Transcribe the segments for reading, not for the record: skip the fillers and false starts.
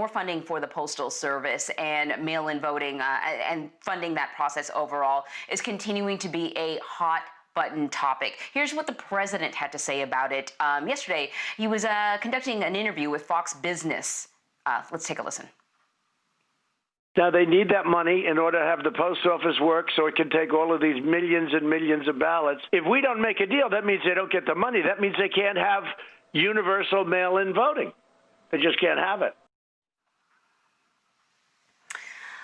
more funding for the Postal Service and mail-in voting and funding that process overall is continuing to be a hot button topic. Here's what the president had to say about it yesterday. He was conducting an interview with Fox Business. Let's take a listen. Now, they need that money in order to have the post office work so it can take all of these millions and millions of ballots. If we don't make a deal, that means they don't get the money. That means they can't have universal mail-in voting. They just can't have it.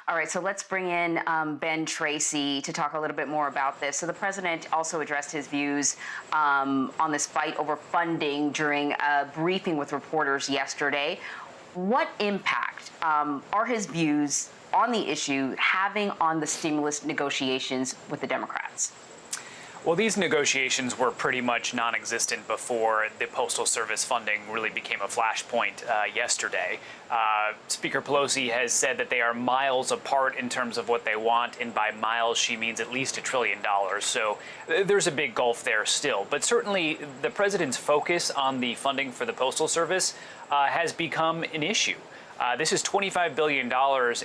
All right, so let's bring in Ben Tracy to talk a little bit more about this. So the president also addressed his views on this fight over funding during a briefing with reporters yesterday. What impact are his views on the issue having on the stimulus negotiations with the Democrats? Well, these negotiations were pretty much non-existent before the Postal Service funding really became a flashpoint yesterday. Speaker Pelosi has said that they are miles apart in terms of what they want, and by miles she means at least $1 trillion. So there's a big gulf there still. But certainly the president's focus on the funding for the Postal Service has become an issue. This is $25 billion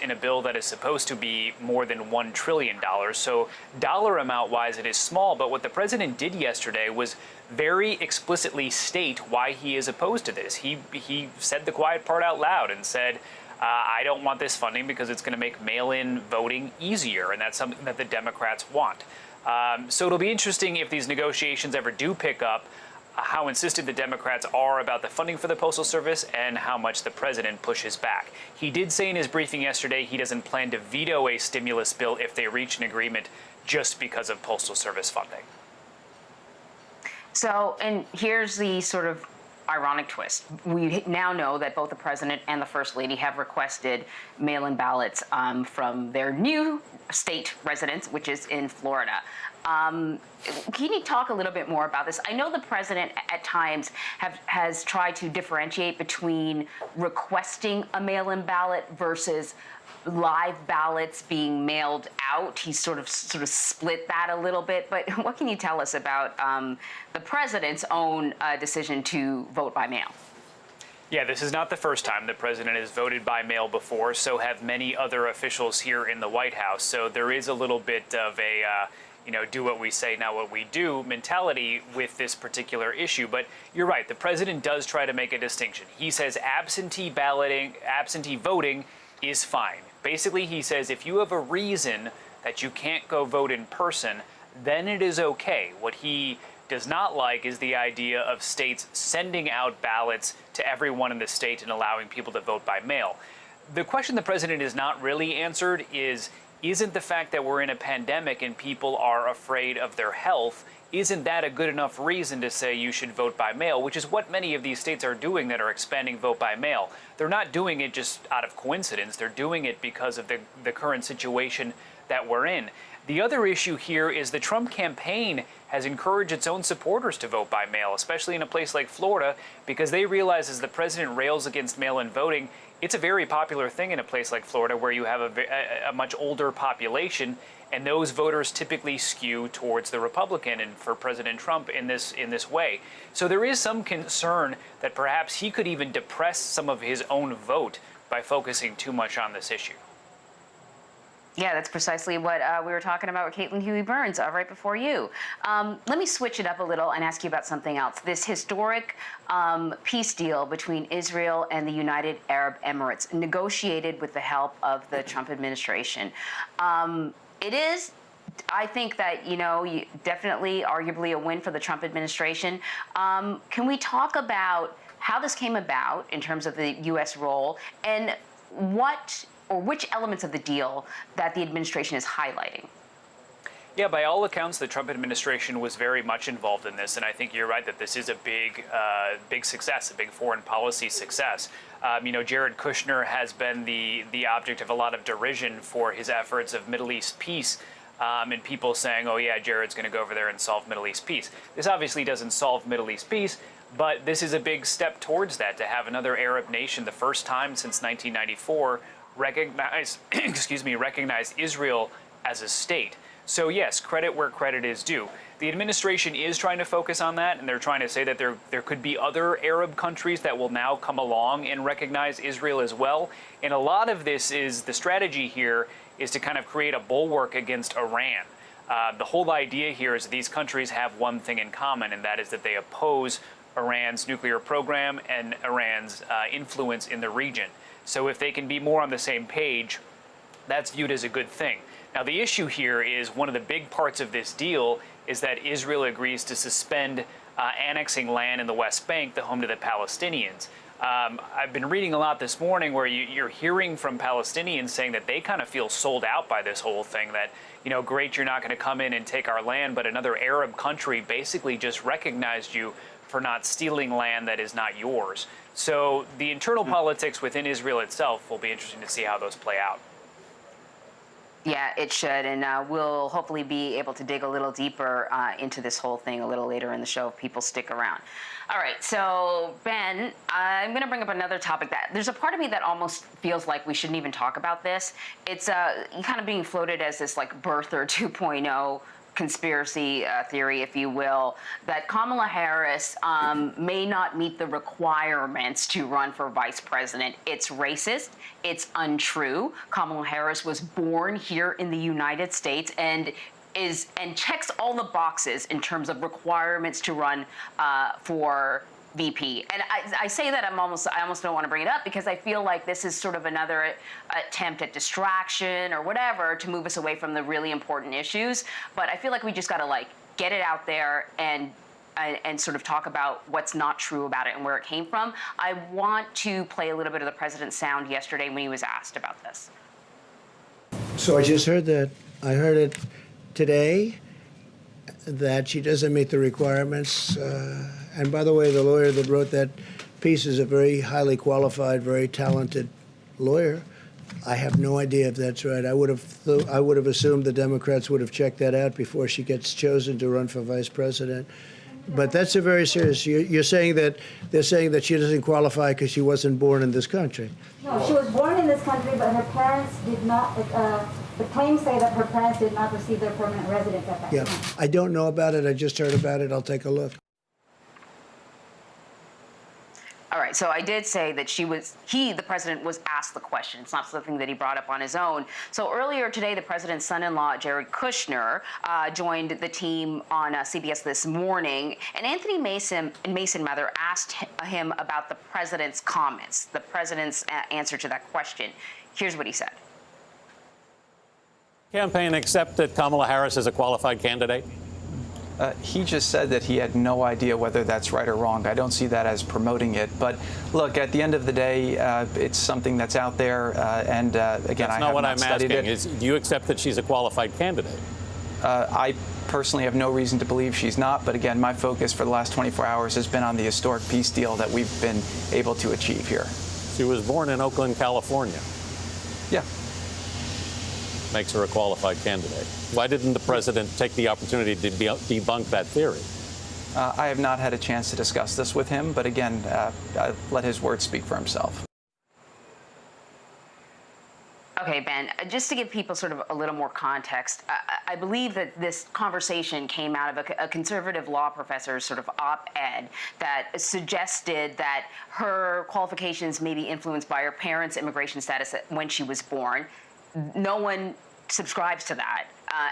in a bill that is supposed to be more than $1 trillion. So dollar amount wise, it is small. But what the president did yesterday was very explicitly state why he is opposed to this. He said the quiet part out loud and said, I don't want this funding because it's going to make mail-in voting easier. And that's something that the Democrats want. So it'll be interesting if these negotiations ever do pick up, how insistent the Democrats are about the funding for the Postal Service and how much the president pushes back. He did say in his briefing yesterday he doesn't plan to veto a stimulus bill if they reach an agreement just because of Postal Service funding. So, and here's the sort of ironic twist. We now know that both the president and the first lady have requested mail-in ballots from their new state residence, which is in Florida. Can you talk a little bit more about this? I know the president at times has tried to differentiate between requesting a mail-in ballot versus live ballots being mailed out. He's sort of split that a little bit. But what can you tell us about the president's own decision to vote by mail? Yeah, this is not the first time the president has voted by mail before. So have many other officials here in the White House. So there is a little bit of a do what we say, not what we do mentality with this particular issue. But you're right. The president does try to make a distinction. He says absentee voting is fine. Basically, he says if you have a reason that you can't go vote in person, then it is okay. What he does not like is the idea of states sending out ballots to everyone in the state and allowing people to vote by mail. The question the president has not really answered isn't the fact that we're in a pandemic and people are afraid of their health, isn't that a good enough reason to say you should vote by mail, which is what many of these states are doing that are expanding vote by mail. They're not doing it just out of coincidence. They're doing it because of the current situation that we're in. The other issue here is the Trump campaign has encouraged its own supporters to vote by mail, especially in a place like Florida, because they realize as the president rails against mail-in voting, it's a very popular thing in a place like Florida where you have a much older population, and those voters typically skew towards the Republican and for President Trump in this way. So there is some concern that perhaps he could even depress some of his own vote by focusing too much on this issue. Yeah, that's precisely what we were talking about with Caitlin Huey-Burns right before you. Let me switch it up a little and ask you about something else. This historic peace deal between Israel and the United Arab Emirates, negotiated with the help of the Trump administration. It is, I think that, definitely arguably a win for the Trump administration. Can we talk about how this came about in terms of the U.S. role and which elements of the deal that the administration is highlighting? Yeah, by all accounts, the Trump administration was very much involved in this, and I think you're right that this is a big success, a big foreign policy success. Jared Kushner has been the object of a lot of derision for his efforts of Middle East peace, and people saying, oh yeah, Jared's going to go over there and solve Middle East peace. This obviously doesn't solve Middle East peace, but this is a big step towards that, to have another Arab nation, the first time since 1994, recognize Israel as a state. So yes, credit where credit is due. The administration is trying to focus on that, and they're trying to say that there could be other Arab countries that will now come along and recognize Israel as well. And a lot of this is, the strategy here is to kind of create a bulwark against Iran. The whole idea here is that these countries have one thing in common, and that is that they oppose Iran's nuclear program and Iran's influence in the region. So if they can be more on the same page, that's viewed as a good thing. Now, the issue here is one of the big parts of this deal is that Israel agrees to suspend annexing land in the West Bank, the home to the Palestinians. I've been reading a lot this morning where you're hearing from Palestinians saying that they kind of feel sold out by this whole thing, that, you know, great, you're not going to come in and take our land, but another Arab country basically just recognized you for not stealing land that is not yours. So the internal politics within Israel itself will be interesting to see how those play out. Yeah, it should, and we'll hopefully be able to dig a little deeper into this whole thing a little later in the show if people stick around. All right, so Ben, I'm going to bring up another topic that there's a part of me that almost feels like we shouldn't even talk about this. It's kind of being floated as this like birther 2.0 conspiracy theory, if you will, that Kamala Harris may not meet the requirements to run for vice president. It's racist. It's untrue. Kamala Harris was born here in the United States and checks all the boxes in terms of requirements to run for VP. And I say that I almost don't want to bring it up because I feel like this is sort of another attempt at distraction or whatever to move us away from the really important issues. But I feel like we just got to like get it out there and sort of talk about what's not true about it and where it came from. I want to play a little bit of the president's sound yesterday when he was asked about this. So I just heard that. I heard it today that she doesn't meet the requirements. And by the way, the lawyer that wrote that piece is a very highly qualified, very talented lawyer. I have no idea if that's right. I would have assumed the Democrats would have checked that out before she gets chosen to run for vice president. But that's a very serious. You're saying that they're saying that she doesn't qualify because she wasn't born in this country. No, she was born in this country, but her parents did not. The claims say that her parents did not receive their permanent residence at that time. I don't know about it. I just heard about it. I'll take a look. All right, so I did say that the president was asked the question. It's not something that he brought up on his own. So earlier today, the president's son-in-law, Jared Kushner, joined the team on CBS this morning. And Anthony Mason asked him about the president's comments, the president's answer to that question. Here's what he said. Campaign accept that Kamala Harris is a qualified candidate? He just said that he had no idea whether that's right or wrong. I don't see that as promoting it. But look, at the end of the day, it's something that's out there. And again, I have not studied it. That's not what I'm asking. Do you accept that she's a qualified candidate? I personally have no reason to believe she's not. But again, my focus for the last 24 hours has been on the historic peace deal that we've been able to achieve here. She was born in Oakland, California. Yeah. Makes her a qualified candidate. Why didn't the president take the opportunity to debunk that theory? I have not had a chance to discuss this with him, but again, let his words speak for himself. Okay, Ben, just to give people sort of a little more context, I believe that this conversation came out of a conservative law professor's sort of op-ed that suggested that her qualifications may be influenced by her parents' immigration status when she was born. No one subscribes to that.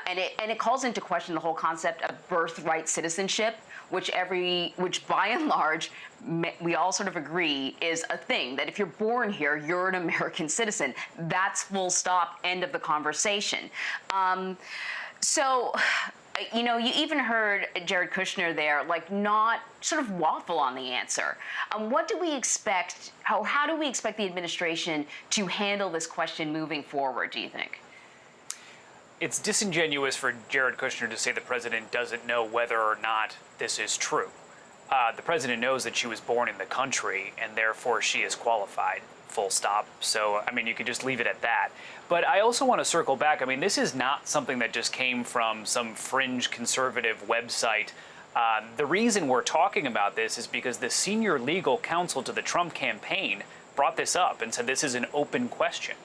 And it calls into question the whole concept of birthright citizenship, which by and large, we all sort of agree is a thing, that if you're born here, you're an American citizen. That's full stop, end of the conversation. So, you know, you even heard Jared Kushner there, like, not sort of waffle on the answer. What do we expect, how do we expect the administration to handle this question moving forward, do you think? It's disingenuous for Jared Kushner to say the president doesn't know whether or not this is true. The president knows that she was born in the country and therefore she is qualified, full stop. So, I mean, you could just leave it at that. But I also want to circle back. I mean, this is not something that just came from some fringe conservative website. The reason we're talking about this is because the senior legal counsel to the Trump campaign brought this up and said this is an open question,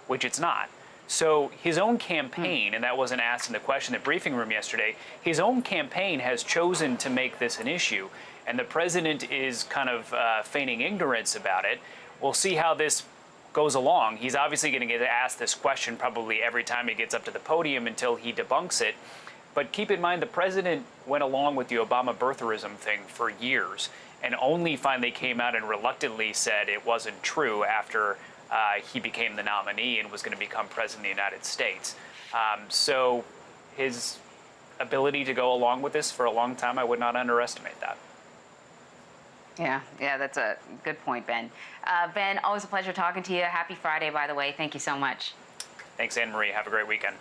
which it's not. So his own campaign, and that wasn't asked in the question in the briefing room yesterday, his own campaign has chosen to make this an issue. And the president is kind of feigning ignorance about it. We'll see how this goes along. He's obviously going to get asked this question probably every time he gets up to the podium until he debunks it. But keep in mind, the president went along with the Obama birtherism thing for years and only finally came out and reluctantly said it wasn't true after he became the nominee and was going to become president of the United States. So his ability to go along with this for a long time, I would not underestimate that. Yeah, that's a good point, Ben. Ben, always a pleasure talking to you. Happy Friday, by the way. Thank you so much. Thanks, Anne Marie. Have a great weekend.